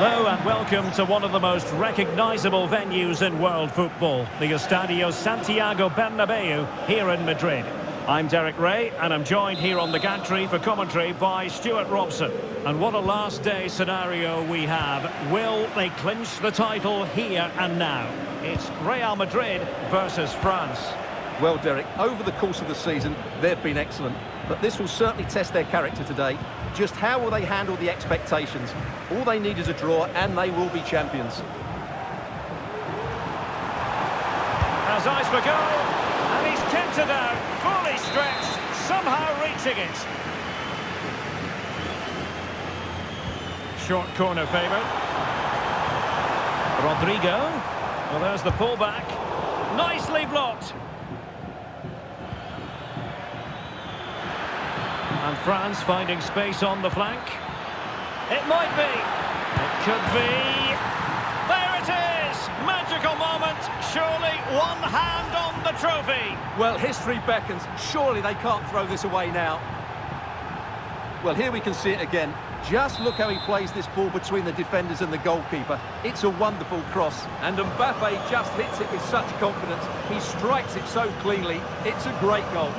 Hello and welcome to one of the most recognisable venues in world football, the Estadio Santiago Bernabeu here in Madrid. I'm Derek Ray and I'm joined here on the gantry for commentary by Stuart Robson. And what a last day scenario we have. Will they clinch the title here and now? It's Real Madrid versus France. Well, Derek, over the course of the season, they've been excellent. But this will certainly test their character today. Just how will they handle the expectations? All they need is a draw, and they will be champions. Has eyes for goal, and he's tempted out, fully stretched, somehow reaching it. Short corner favoured. Rodrigo. Well, there's the pullback. Nicely blocked. And France finding space on the flank. It might be. It could be. There it is! Magical moment. Surely one hand on the trophy. Well, history beckons. Surely they can't throw this away now. Well, here we can see it again. Just look how he plays this ball between the defenders and the goalkeeper. It's a wonderful cross. And Mbappe just hits it with such confidence. He strikes it so cleanly. It's a great goal.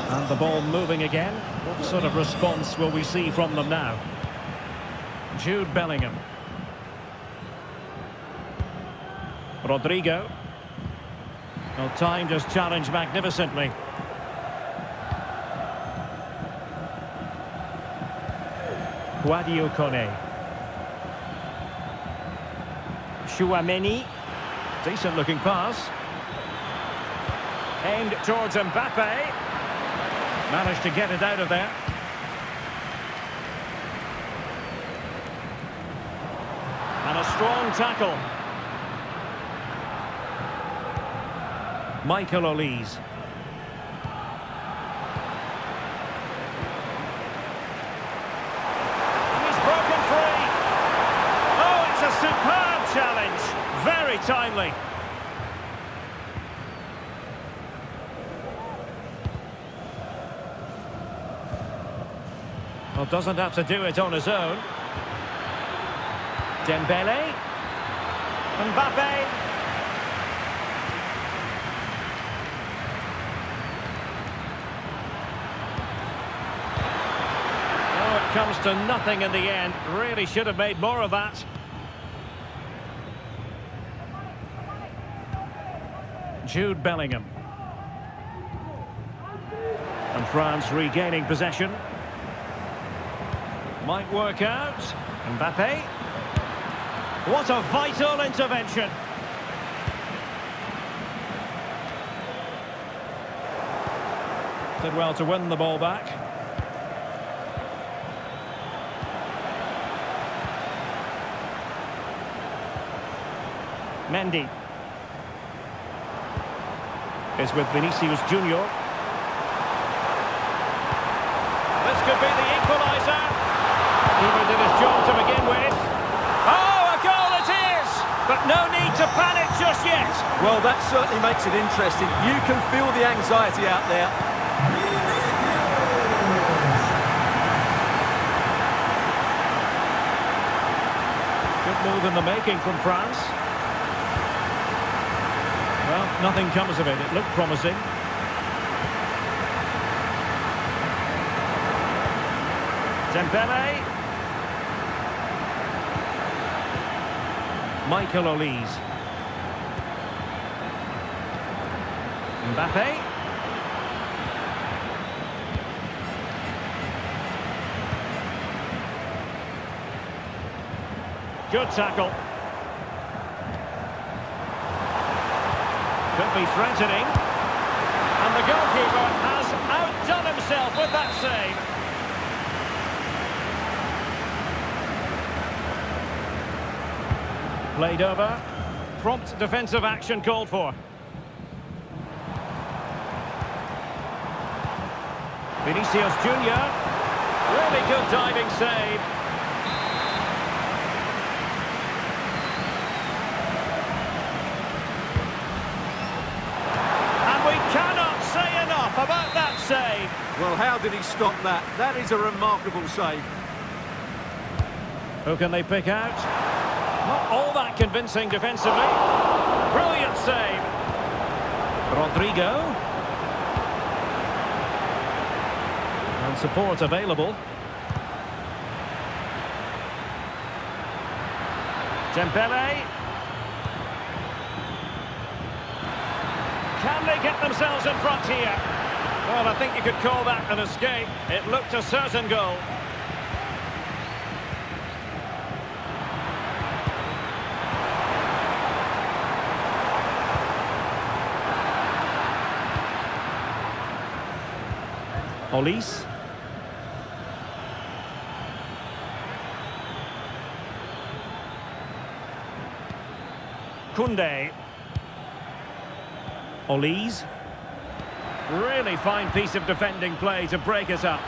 And the ball moving again. What sort of response will we see from them now? Jude Bellingham. Rodrigo. Well, time just challenged magnificently. Guadio Kone. Chouameni. Decent looking pass. Aimed towards Mbappe. Managed to get it out of there. And a strong tackle. Michael Olise. He's broken free. Oh, it's a superb challenge. Very timely. Well, doesn't have to do it on his own. Dembele. Mbappe. Oh, it comes to nothing in the end. Really should have made more of that. Jude Bellingham. And France regaining possession. Might work out. Mbappe. What a vital intervention. Did well to win the ball back. Mendy. Is with Vinicius Junior. This could be the equaliser. Keeper did his job to begin with. Oh, a goal it is! But no need to panic just yet. Well, that certainly makes it interesting. You can feel the anxiety out there. Good move in the making from France. Well, nothing comes of it. It looked promising. Dembele. Michael Olise. Mbappe. Good tackle. Could be threatening. And the goalkeeper has outdone himself with that save. Played over. Prompt defensive action called for. Vinicius Junior. Really good diving save. And we cannot say enough about that save. Well, how did he stop that? That is a remarkable save. Who can they pick out? Not all that convincing defensively. Brilliant save. Rodrigo. And support available. Dembele. Can they get themselves in front here? Well, I think you could call that an escape. It looked a certain goal. Olise. Koundé. Olise. Really fine piece of defending play to break us up.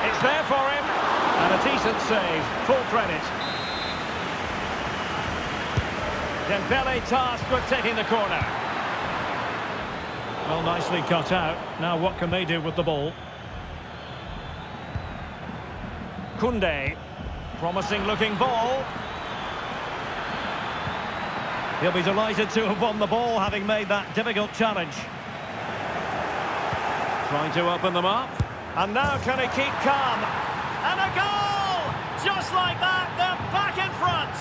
It's there for him. And a decent save. Full credit. Dembele tasked with taking the corner. Well, nicely cut out. Now what can they do with the ball? Koundé. Promising looking ball. He'll be delighted to have won the ball, having made that difficult challenge. Trying to open them up. And now can he keep calm? And a goal! Just like that, they're back in front.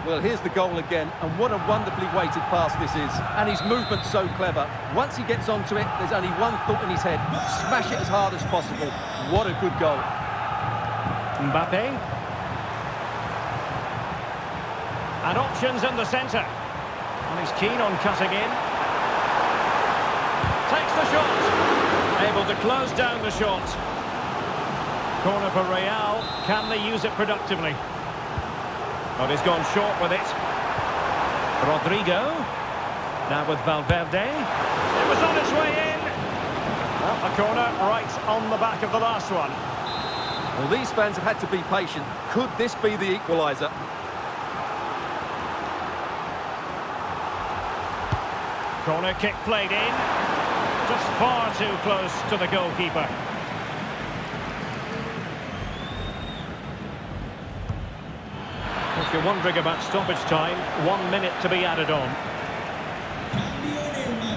Well, here's the goal again, and what a wonderfully weighted pass this is. And his movement's so clever. Once he gets onto it, there's only one thought in his head. Smash it as hard as possible. What a good goal. Mbappe. And options in the centre. And he's keen on cutting in. Takes the shot. Able to close down the shot. Corner for Real. Can they use it productively? But he's gone short with it. Rodrigo. Now with Valverde. It was on its way in. Well, a corner right on the back of the last one. Well, these fans have had to be patient. Could this be the equaliser? Corner kick played in. Just far too close to the goalkeeper. If you're wondering about stoppage time, 1 minute to be added on.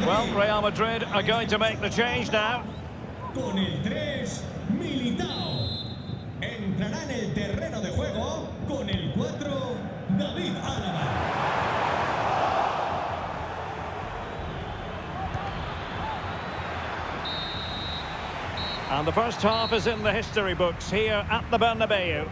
Well, Real Madrid are going to make the change now. Con el 3, Militao. Entrará en el terreno de juego con el 4, David Álava. And the first half is in the history books here at the Bernabeu.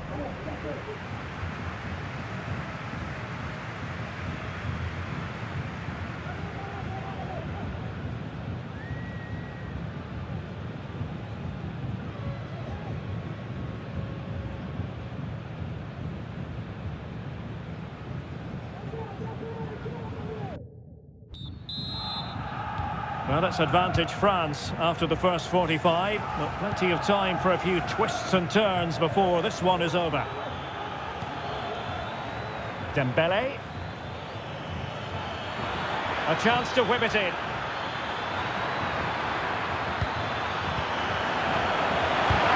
Well, it's advantage France after the first 45, but plenty of time for a few twists and turns before this one is over. Dembele. A chance to whip it in.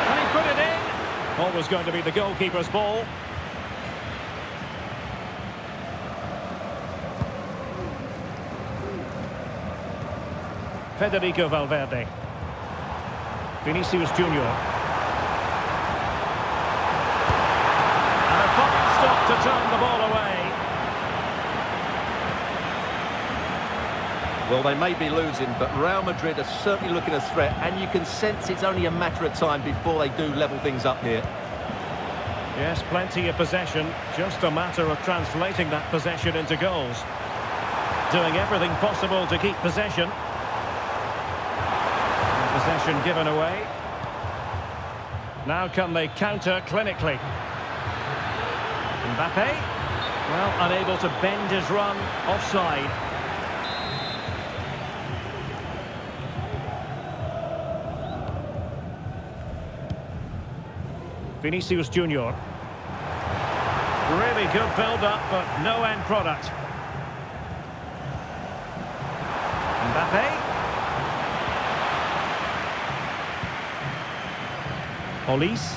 And he put it in. Always going to be the goalkeeper's ball. Federico Valverde. Vinicius Junior. And a fine stop to turn the ball away. Well, they may be losing, but Real Madrid are certainly looking a threat, and you can sense it's only a matter of time before they do level things up here. Yes, plenty of possession. Just a matter of translating that possession into goals. Doing everything possible to keep possession. Possession given away. Now can they counter clinically? Mbappe. Well, unable to bend his run. Offside. Vinicius Junior. Really good build-up, but no end product. Mbappe. Police.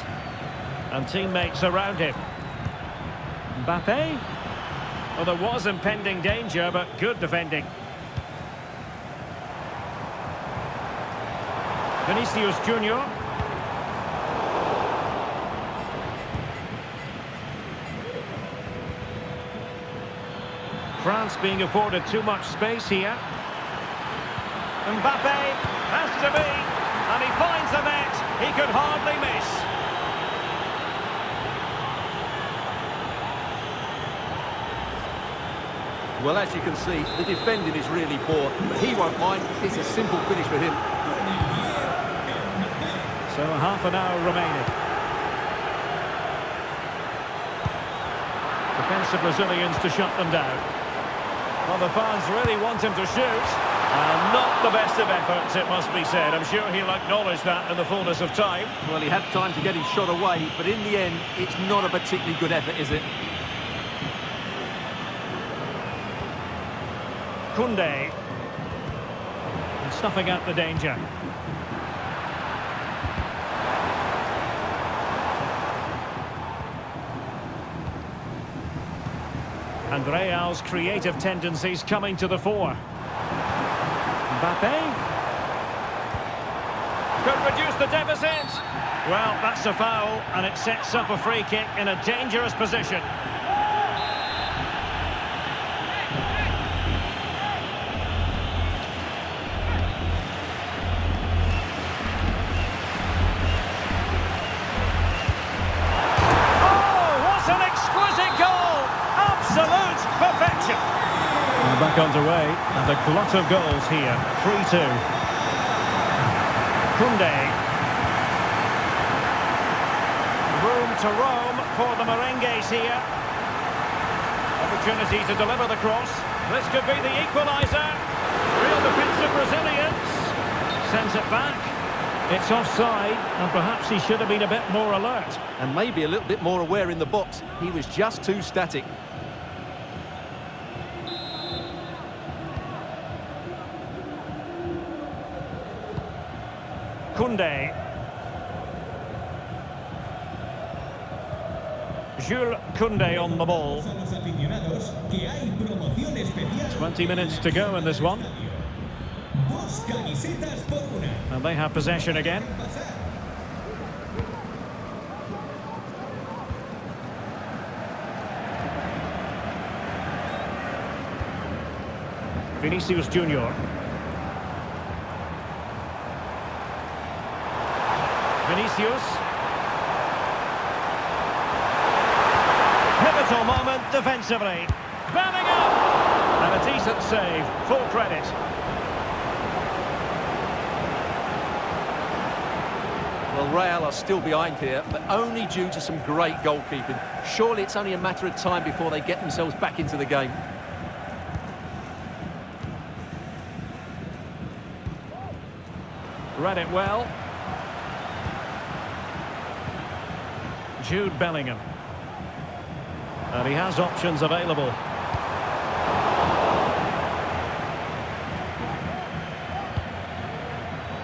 And teammates around him. Mbappe. Well, there was impending danger, but good defending. Vinicius Junior. France being afforded too much space here. Mbappe has to be, and he finds the net. He could hardly miss. Well, as you can see, the defending is really poor, but he won't mind. It's a simple finish for him. So half an hour remaining. Defensive Brazilians to shut them down. Well, the fans really want him to shoot. Not the best of efforts, it must be said. I'm sure he'll acknowledge that in the fullness of time. Well, he had time to get his shot away, but in the end, it's not a particularly good effort, is it? Koundé. And snuffing out the danger. And Real's creative tendencies coming to the fore. Mbappe. Could reduce the deficit. Well, that's a foul, and it sets up a free kick in a dangerous position. Back underway, and a glut of goals here. 3-2. Koundé. Room to roam for the Merengues here. Opportunity to deliver the cross. This could be the equaliser. Real defensive Brazilians. Sends it back. It's offside, and perhaps he should have been a bit more alert. And maybe a little bit more aware in the box. He was just too static. Koundé. Jules Koundé on the ball. 20 minutes to go in this one. And they have possession again. Vinicius Junior. Vinicius. Pivotal moment defensively. Bellingham! And a decent save. Full credit. Well, Real are still behind here, but only due to some great goalkeeping. Surely it's only a matter of time before they get themselves back into the game. Read it well. Jude Bellingham. And he has options available.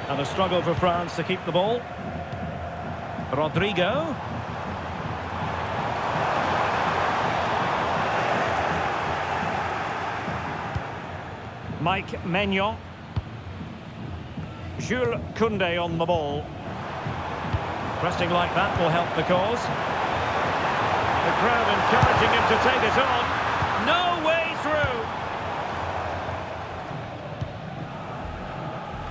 And a struggle for France to keep the ball. Rodrigo. Mike Maignan. Jules Koundé on the ball. Pressing like that will help the cause. The crowd encouraging him to take it on. No way through.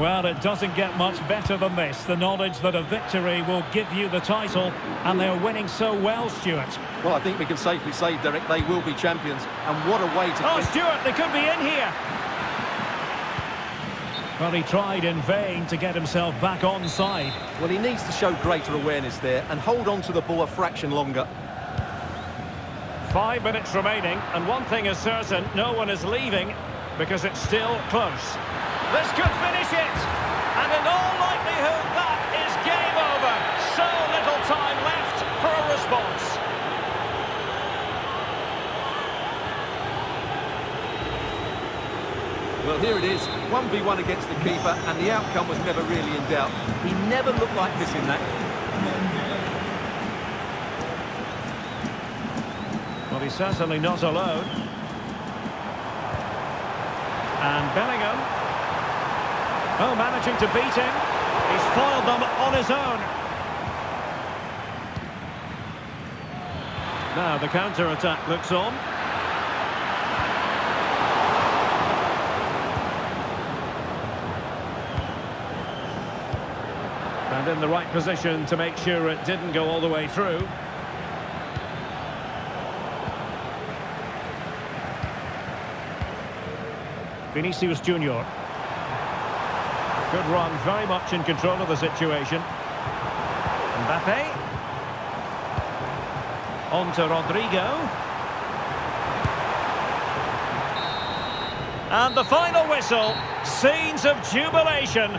Well, it doesn't get much better than this. The knowledge that a victory will give you the title, and they're winning so well, Stuart. Well, I think we can safely say, Derek, they will be champions. And what a way to... Oh, Stuart, they could be in here. Well, he tried in vain to get himself back onside. Well, he needs to show greater awareness there and hold on to the ball a fraction longer. 5 minutes remaining, and one thing is certain, no one is leaving because it's still close. This could finish it, and in all likelihood that is game over. So little time left for a response. Well, here it is, 1v1 against the keeper, and the outcome was never really in doubt. He never looked like missing that. he's certainly not alone. And Bellingham. Oh, managing to beat him. He's foiled them on his own. Now the counter-attack looks on. And in the right position to make sure it didn't go all the way through. Vinicius Junior. Good run, very much in control of the situation. Mbappe. On to Rodrigo. And the final whistle. Scenes of jubilation.